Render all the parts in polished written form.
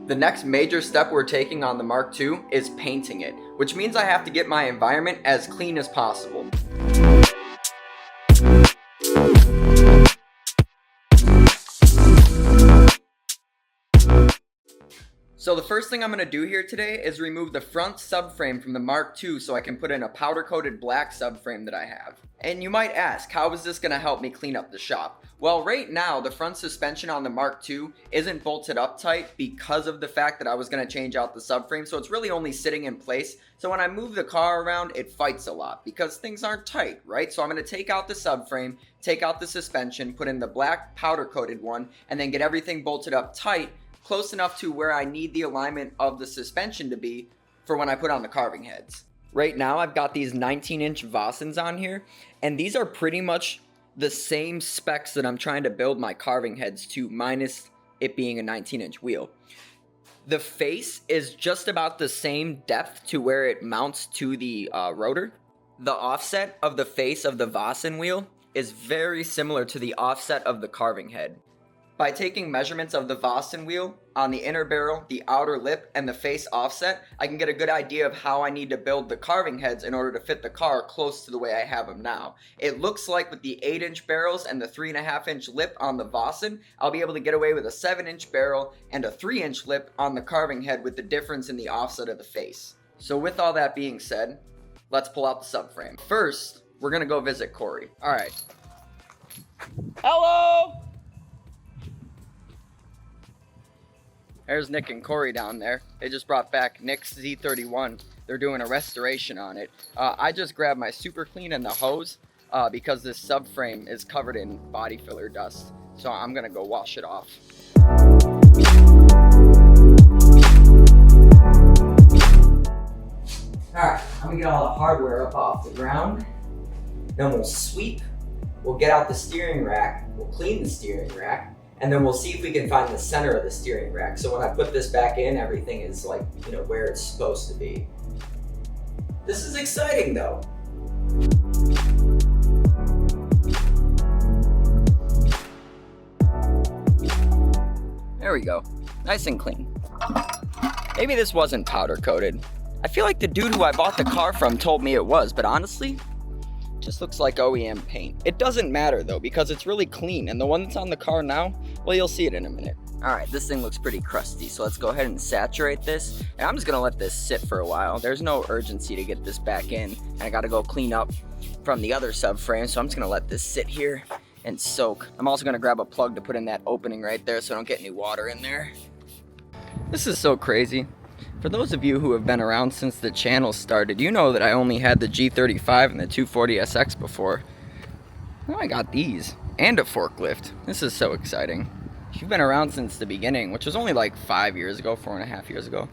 The next major step we're taking on the Mark II is painting it, which means I have to get my environment as clean as possible. So the first thing I'm going to do here today is remove the front subframe from the Mark II so I can put in a powder coated black subframe that I have. And you might ask, how is this going to help me clean up the shop? Well, right now the front suspension on the Mark II isn't bolted up tight because of the fact that I was going to change out the subframe, so it's really only sitting in place. So when I move the car around, it fights a lot because things aren't tight, right? So I'm going to take out the subframe, take out the suspension, put in the black powder coated one, and then get everything bolted up tight, close enough to where I need the alignment of the suspension to be for when I put on the carving heads. Right now I've got these 19-inch Vossens on here, and these are pretty much the same specs that I'm trying to build my carving heads to, minus it being a 19-inch wheel. The face is just about the same depth to where it mounts to the rotor. The offset of the face of the Vossen wheel is very similar to the offset of the carving head. By taking measurements of the Vossen wheel on the inner barrel, the outer lip, and the face offset, I can get a good idea of how I need to build the carving heads in order to fit the car close to the way I have them now. It looks like with the 8-inch barrels and the 3.5-inch lip on the Vossen, I'll be able to get away with a 7-inch barrel and a 3-inch lip on the carving head with the difference in the offset of the face. So with all that being said, let's pull out the subframe. First, we're going to go visit Corey. Alright. Hello! There's Nick and Corey down there. They just brought back Nick's Z31. They're doing a restoration on it. I just grabbed my super clean and the hose because this subframe is covered in body filler dust. So I'm gonna go wash it off. Alright, I'm gonna get all the hardware up off the ground. Then we'll sweep. We'll get out the steering rack. We'll clean the steering rack. And then we'll see if we can find the center of the steering rack. So when I put this back in, everything is like, where it's supposed to be. This is exciting though. There we go, nice and clean. Maybe this wasn't powder coated. I feel like the dude who I bought the car from told me it was, but honestly, just looks like OEM paint. It doesn't matter though, because it's really clean, and the one that's on the car now, well, you'll see it in a minute. All right, this thing looks pretty crusty, so let's go ahead and saturate this, and I'm just gonna let this sit for a while. There's no urgency to get this back in, and I gotta go clean up from the other subframe, so I'm just gonna let this sit here and soak. I'm also gonna grab a plug to put in that opening right there so I don't get any water in there. This is so crazy. For those of you who have been around since the channel started, you know that I only had the G35 and the 240SX before. Now I got these, and a forklift. This is so exciting. If you've been around since the beginning, which was only like 5 years ago, 4.5 years ago,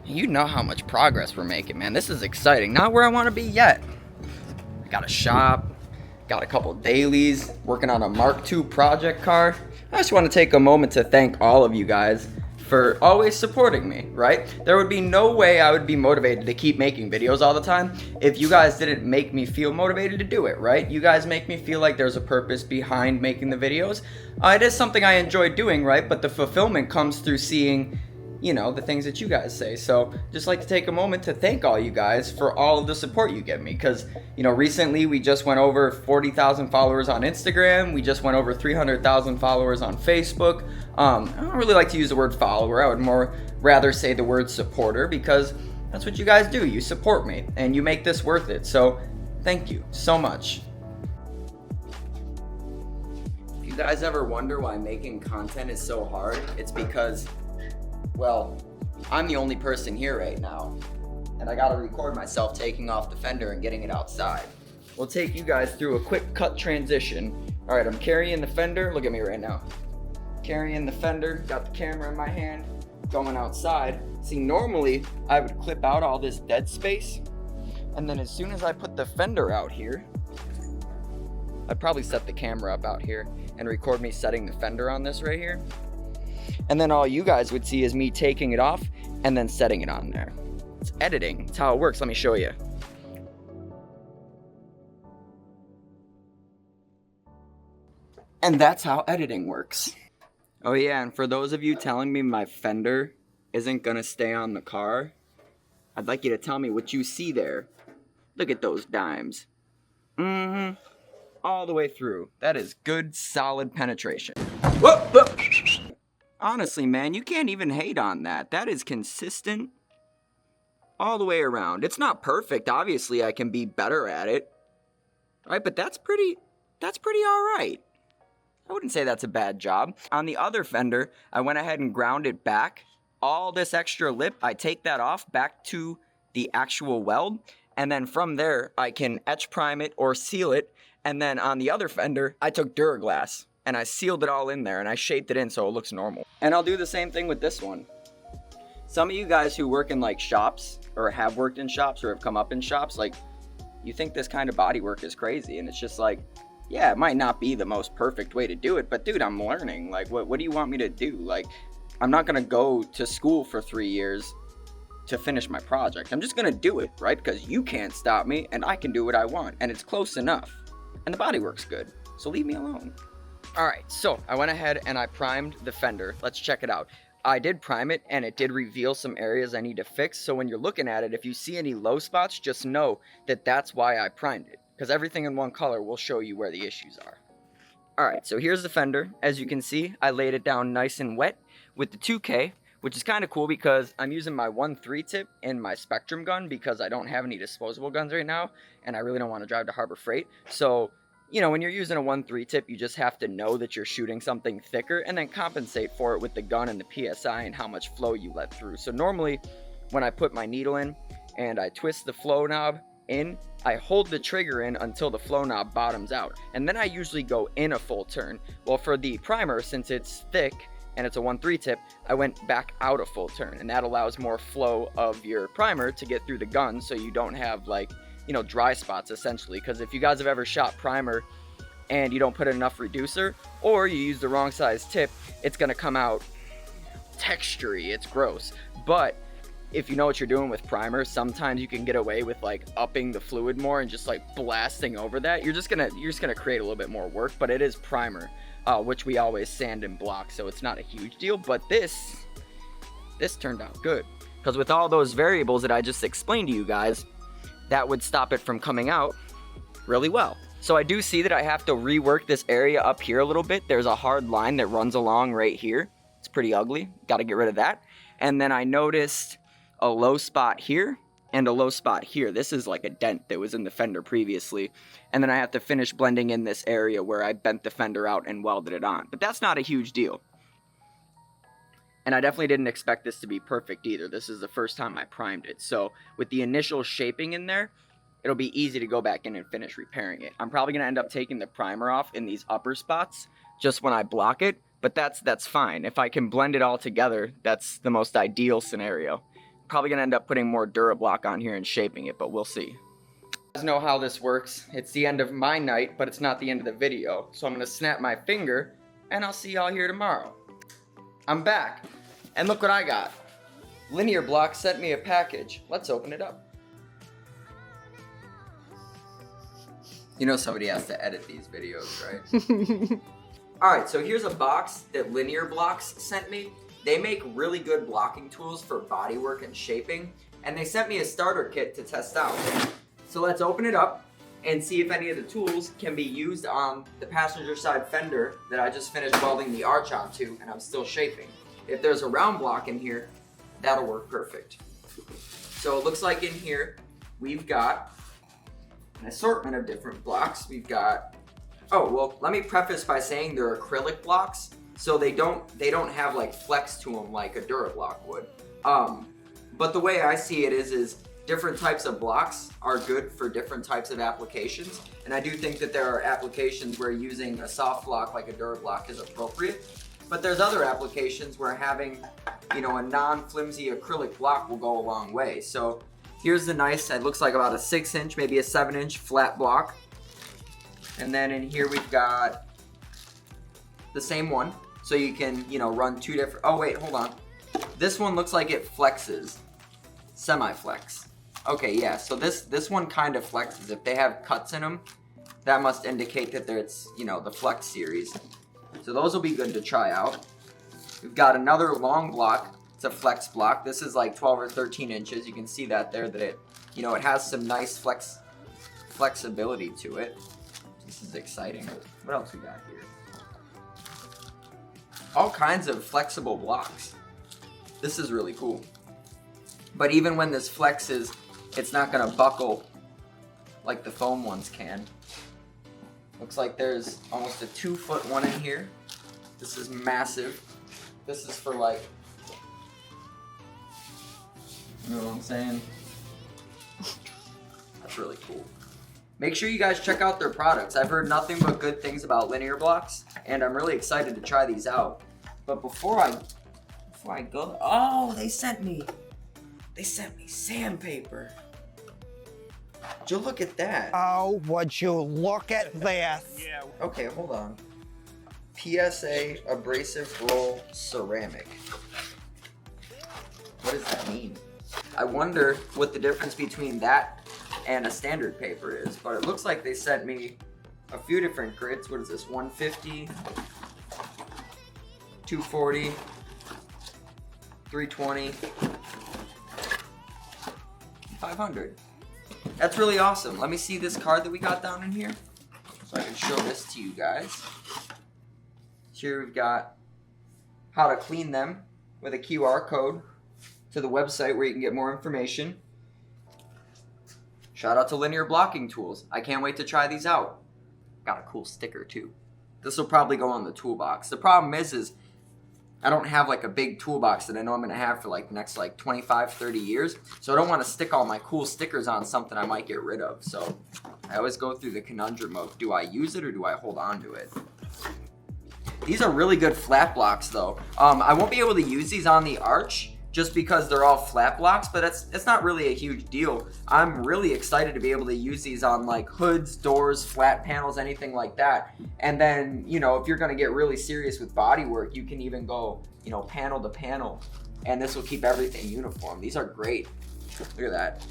you know how much progress we're making, man. This is exciting. Not where I want to be yet. I got a shop, got a couple dailies, working on a Mark II project car. I just want to take a moment to thank all of you guys for always supporting me, right? There would be no way I would be motivated to keep making videos all the time if you guys didn't make me feel motivated to do it, right? You guys make me feel like there's a purpose behind making the videos. It is something I enjoy doing, right? But the fulfillment comes through seeing, the things that you guys say. So just like to take a moment to thank all you guys for all of the support you give me, because recently we just went over 40,000 followers on Instagram. We just went over 300,000 followers on Facebook. I don't really like to use the word follower. I would more rather say the word supporter, because that's what you guys do. You support me and you make this worth it. So thank you so much. If you guys ever wonder why making content is so hard, it's because, well, I'm the only person here right now, and I gotta record myself taking off the fender and getting it outside. We'll take you guys through a quick cut transition. All right, I'm carrying the fender. Look at me right now. Carrying the fender, got the camera in my hand, going outside. See, normally I would clip out all this dead space, and then as soon as I put the fender out here, I'd probably set the camera up out here and record me setting the fender on this right here. And then all you guys would see is me taking it off and then setting it on there. It's editing. It's how it works. Let me show you. And that's how editing works. Oh yeah, and for those of you telling me my fender isn't gonna stay on the car, I'd like you to tell me what you see there. Look at those dimes. Mm-hmm. All the way through. That is good, solid penetration. Whoa, whoa. Honestly, man, you can't even hate on that. That is consistent all the way around. It's not perfect. Obviously, I can be better at it. Right, but that's pretty all right. I wouldn't say that's a bad job. On the other fender, I went ahead and ground it back. All this extra lip, I take that off back to the actual weld. And then from there, I can etch prime it or seal it. And then on the other fender, I took Duraglass and I sealed it all in there and I shaped it in so it looks normal. And I'll do the same thing with this one. Some of you guys who work in like shops or have worked in shops or have come up in shops, like you think this kind of body work is crazy. And it's just like, yeah, it might not be the most perfect way to do it, but dude, I'm learning. Like, what do you want me to do? Like, I'm not gonna go to school for 3 years to finish my project. I'm just gonna do it, right? Because you can't stop me and I can do what I want and it's close enough. And the body works good, so leave me alone. All right, so I went ahead and I primed the fender. Let's check it out. I did prime it and it did reveal some areas I need to fix. So when you're looking at it, if you see any low spots, just know that that's why I primed it. Because everything in one color will show you where the issues are. All right, so here's the fender. As you can see, I laid it down nice and wet with the 2K, which is kind of cool because I'm using my 1.3 tip in my Spectrum gun because I don't have any disposable guns right now, and I really don't want to drive to Harbor Freight. So, you know, when you're using a 1.3 tip, you just have to know that you're shooting something thicker and then compensate for it with the gun and the PSI and how much flow you let through. So normally, when I put my needle in and I twist the flow knob in, I hold the trigger in until the flow knob bottoms out, and then I usually go in a full turn. Well, for the primer, since it's thick and it's a 1.3 tip, I went back out a full turn, and that allows more flow of your primer to get through the gun so you don't have, like, you know, dry spots essentially. Because if you guys have ever shot primer and you don't put enough reducer or you use the wrong size tip, it's gonna come out textury. It's gross. But if you know what you're doing with primer, sometimes you can get away with like upping the fluid more and just like blasting over that. You're just gonna create a little bit more work, but it is primer, which we always sand and block, so it's not a huge deal. But this turned out good, because with all those variables that I just explained to you guys, that would stop it from coming out really well. So I do see that I have to rework this area up here a little bit. There's a hard line that runs along right here. It's pretty ugly. Got to get rid of that. And then I noticed a low spot here and a low spot here. This is like a dent that was in the fender previously. And then I have to finish blending in this area where I bent the fender out and welded it on. But that's not a huge deal. And I definitely didn't expect this to be perfect either. This is the first time I primed it. So with the initial shaping in there, it'll be easy to go back in and finish repairing it. I'm probably gonna end up taking the primer off in these upper spots just when I block it, but that's fine. If I can blend it all together, that's the most ideal scenario. Probably gonna end up putting more Durablock on here and shaping it, but we'll see. You guys know how this works. It's the end of my night, but it's not the end of the video. So I'm gonna snap my finger and I'll see y'all here tomorrow. I'm back, and look what I got. Linear Block sent me a package. Let's open it up. You know somebody has to edit these videos, right? Alright, so here's a box that Linear Blocks sent me. They make really good blocking tools for bodywork and shaping, and they sent me a starter kit to test out. So let's open it up and see if any of the tools can be used on the passenger side fender that I just finished welding the arch onto and I'm still shaping. If there's a round block in here, that'll work perfect. So it looks like in here we've got an assortment of different blocks. We've got, oh, well, let me preface by saying they're acrylic blocks, so they don't have like flex to them like a Durablock would. But the way I see it is different types of blocks are good for different types of applications. And I do think that there are applications where using a soft block like a Durablock is appropriate. But there's other applications where having, you know, a non-flimsy acrylic block will go a long way. So here's the nice, it looks like about a 6-inch, maybe a 7-inch flat block. And then in here we've got the same one. So you can, you know, run two different, oh wait, hold on. This one looks like it flexes, semi-flex. Okay, yeah, so this one kind of flexes. If they have cuts in them, that must indicate that it's, you know, the Flex series. So those will be good to try out. We've got another long block It's a flex block. This is like 12 or 13 inches. You can see that there, that it, you know, it has some nice flexibility to it. This is exciting. What else we got here? All kinds of flexible blocks. This is really cool. But even when this flexes, it's not gonna buckle like the foam ones can. Looks like there's almost a 2-foot one in here. This is massive. This is for like, you know what I'm saying? That's really cool. Make sure you guys check out their products. I've heard nothing but good things about Linear Blocks, and I'm really excited to try these out. But before I go, oh, they sent me sandpaper. Would you look at that? Oh, would you look at this? Yeah. Okay, hold on. PSA abrasive roll ceramic. What does that mean? I wonder what the difference between that and a standard paper is, but it looks like they sent me a few different grids. What is this? 150, 240, 320, 500. That's really awesome. Let me see this card that we got down in here so I can show this to you guys. Here we've got how to clean them with a QR code to the website where you can get more information. Shout out to Linear Blocking Tools. I can't wait to try these out. Got a cool sticker too. This will probably go on the toolbox. The problem is I don't have like a big toolbox that I know I'm gonna have for like the next like 25, 30 years. So I don't wanna stick all my cool stickers on something I might get rid of. So I always go through the conundrum of, do I use it or do I hold on to it? These are really good flat blocks though. I won't be able to use these on the arch just because they're all flat blocks, but it's not really a huge deal. I'm really excited to be able to use these on like hoods, doors, flat panels, anything like that. And then, you know, if you're gonna get really serious with body work, you can even go, you know, panel to panel, and this will keep everything uniform. These are great. Look at that.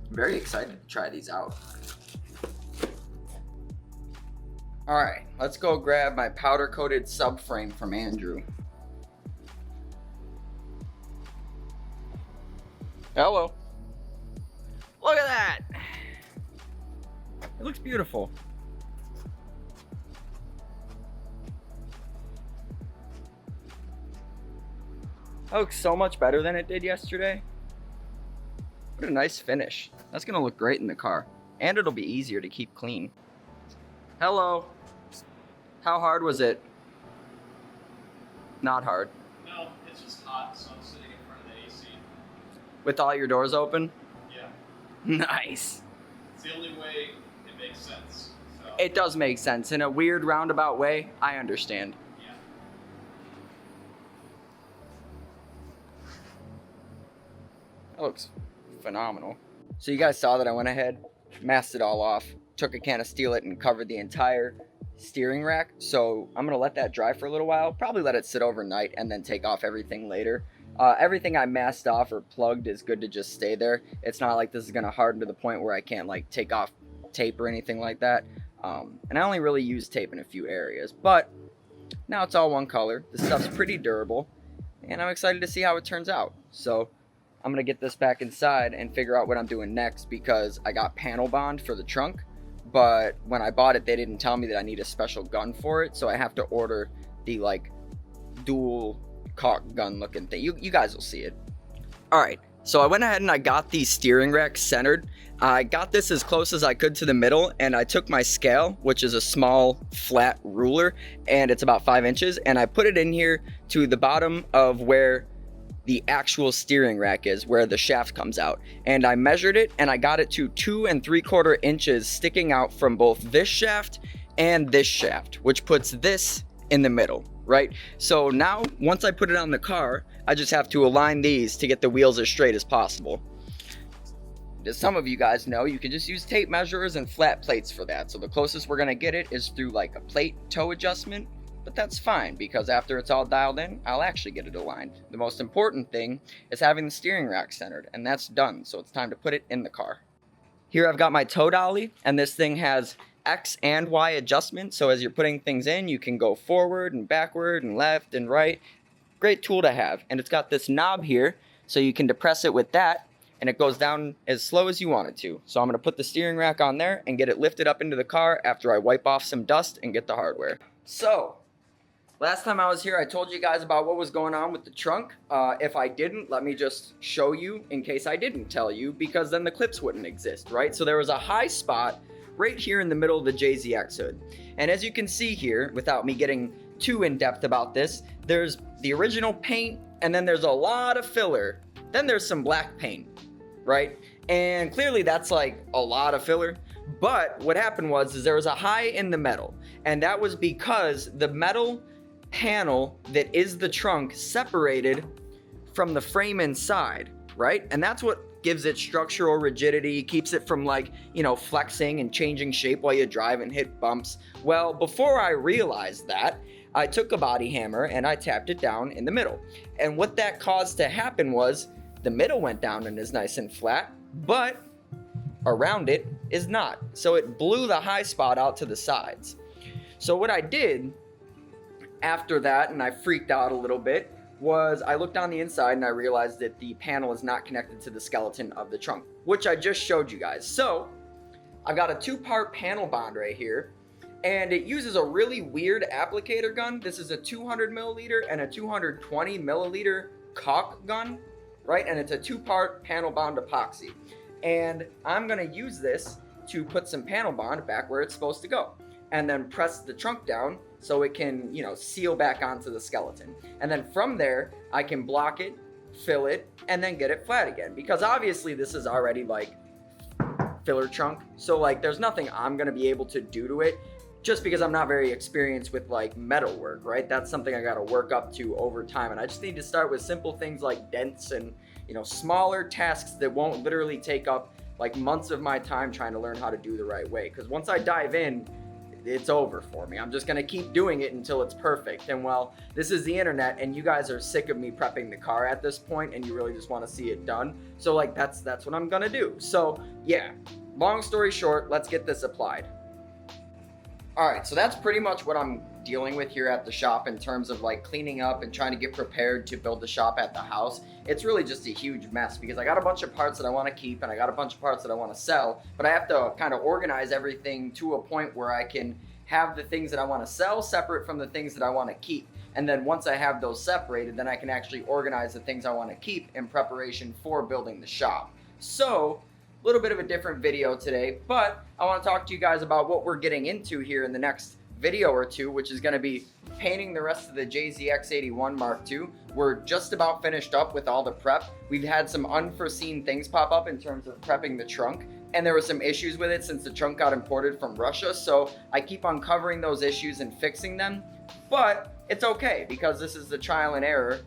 I'm very excited to try these out. All right, let's go grab my powder coated subframe from Andrew. Hello. Look at that. It looks beautiful. That looks so much better than it did yesterday. What a nice finish. That's gonna look great in the car. And it'll be easier to keep clean. Hello. How hard was it? Not hard. No, it's just hot, so I'm sitting in front of the AC. With all your doors open? Yeah. Nice. It's the only way it makes sense. So, It does make sense. In a weird roundabout way, I understand. yeah. That looks phenomenal. So you guys saw that I went ahead, masked it all off, took a can of Steal It and covered the entire steering rack. So I'm gonna let that dry for a little while, probably let it sit overnight and then take off everything later. Everything I masked off or plugged is good to just stay there. It's not like this is gonna harden to the point where I can't like take off tape or anything like that. And I only really use tape in a few areas, but now it's all one color. The stuff's pretty durable and I'm excited to see how it turns out. So I'm gonna get this back inside and figure out what I'm doing next, because I got panel bond for the trunk, but when I bought it, they didn't tell me that I need a special gun for it, so I have to order the like dual caulk gun looking thing. You guys will see it. All right, so I went ahead and I got the steering rack centered. I got this as close as I could to the middle, and I took my scale, which is a small flat ruler, and it's about 5 inches, and I put it in here to the bottom of where the actual steering rack is, where the shaft comes out, and I measured it and I got it to 2 3/4 inches sticking out from both this shaft and this shaft, which puts this in the middle, right? So now once I put it on the car, I just have to align these to get the wheels as straight as possible. As some of you guys know, you can just use tape measures and flat plates for that. So the closest we're gonna get it is through like a plate toe adjustment. But that's fine, because after it's all dialed in, I'll actually get it aligned. The most important thing is having the steering rack centered, and that's done, so it's time to put it in the car. Here I've got my tow dolly, and this thing has X and Y adjustment. So as you're putting things in, you can go forward and backward and left and right. Great tool to have. And it's got this knob here, so you can depress it with that, and it goes down as slow as you want it to. So I'm going to put the steering rack on there and get it lifted up into the car after I wipe off some dust and get the hardware. So, last time I was here, I told you guys about what was going on with the trunk. If I didn't, let me just show you in case I didn't tell you, because then the clips wouldn't exist, right? So there was a high spot right here in the middle of the JZX hood. And as you can see here, without me getting too in-depth about this, there's the original paint, and then there's a lot of filler. Then there's some black paint, right? And clearly that's like a lot of filler. But what happened was there was a high in the metal, and that was because the metal panel that is the trunk separated from the frame inside, right? And that's what gives it structural rigidity, keeps it from like, you know, flexing and changing shape while you drive and hit bumps. Well, before I realized that, I took a body hammer and I tapped it down in the middle. And what that caused to happen was the middle went down and is nice and flat, but around it is not. So it blew the high spot out to the sides. So what I did after that, and I freaked out a little bit, was I looked on the inside and I realized that the panel is not connected to the skeleton of the trunk, which I just showed you guys. So I've got a 2-part panel bond right here, and it uses a really weird applicator gun. This is a 200 milliliter and a 220 milliliter caulk gun, right? And it's a 2-part panel bond epoxy. And I'm gonna use this to put some panel bond back where it's supposed to go, and then press the trunk down so it can, you know, seal back onto the skeleton. And then from there, I can block it, fill it, and then get it flat again. Because obviously this is already like filler trunk. So like there's nothing I'm gonna be able to do to it just because I'm not very experienced with like metal work, right? That's something I gotta work up to over time. And I just need to start with simple things like dents and, you know, smaller tasks that won't literally take up like months of my time trying to learn how to do the right way. Because once I dive in, it's over for me. I'm just gonna keep doing it until it's perfect. And well, this is the internet, and you guys are sick of me prepping the car at this point, and you really just want to see it done. So like that's what I'm gonna do. So yeah, long story short, let's get this applied. All right, so that's pretty much what I'm dealing with here at the shop in terms of like cleaning up and trying to get prepared to build the shop at the house. It's really just a huge mess because I got a bunch of parts that I want to keep and I got a bunch of parts that I want to sell, but I have to kind of organize everything to a point where I can have the things that I want to sell separate from the things that I want to keep. And then once I have those separated, then I can actually organize the things I want to keep in preparation for building the shop. So a little bit of a different video today, but I want to talk to you guys about what we're getting into here in the next video or two, which is going to be painting the rest of the JZX81 Mark II. We're just about finished up with all the prep. We've had some unforeseen things pop up in terms of prepping the trunk, and there were some issues with it since the trunk got imported from Russia, so I keep uncovering those issues and fixing them, but it's okay because this is the trial and error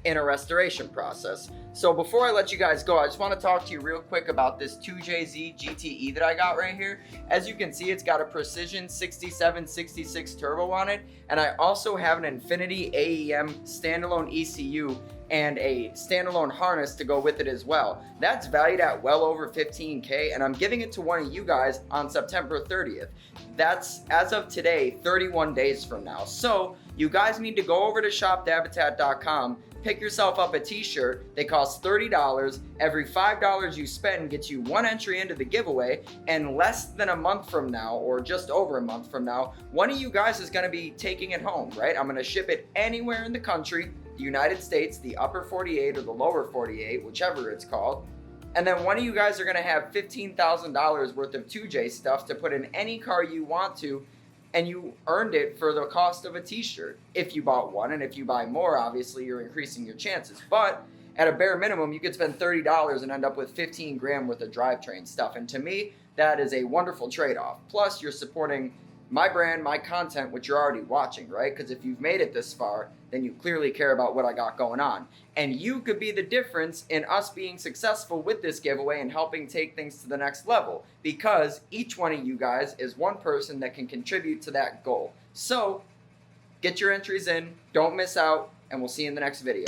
in a restoration process. So before I let you guys go, I just want to talk to you real quick about this 2JZ GTE that I got right here. As you can see, it's got a Precision 6766 turbo on it, and I also have an Infinity AEM standalone ECU and a standalone harness to go with it as well. That's valued at well over $15K, and I'm giving it to one of you guys on September 30th. That's, as of today, 31 days from now. So you guys need to go over to shopdabitat.com, pick yourself up a t-shirt. They cost $30. Every $5 you spend gets you one entry into the giveaway, and less than a month from now, or just over a month from now, one of you guys is gonna be taking it home, right? I'm gonna ship it anywhere in the country, the United States, the upper 48 or the lower 48, whichever it's called. And then one of you guys are gonna have $15,000 worth of 2J stuff to put in any car you want to, and you earned it for the cost of a t-shirt if you bought one. And if you buy more, obviously you're increasing your chances. But at a bare minimum, you could spend $30 and end up with 15 grand worth of drivetrain stuff. And to me, that is a wonderful trade-off. Plus, you're supporting my brand, my content, which you're already watching, right? Because if you've made it this far, then you clearly care about what I got going on. And you could be the difference in us being successful with this giveaway and helping take things to the next level, because each one of you guys is one person that can contribute to that goal. So get your entries in, don't miss out, and we'll see you in the next video.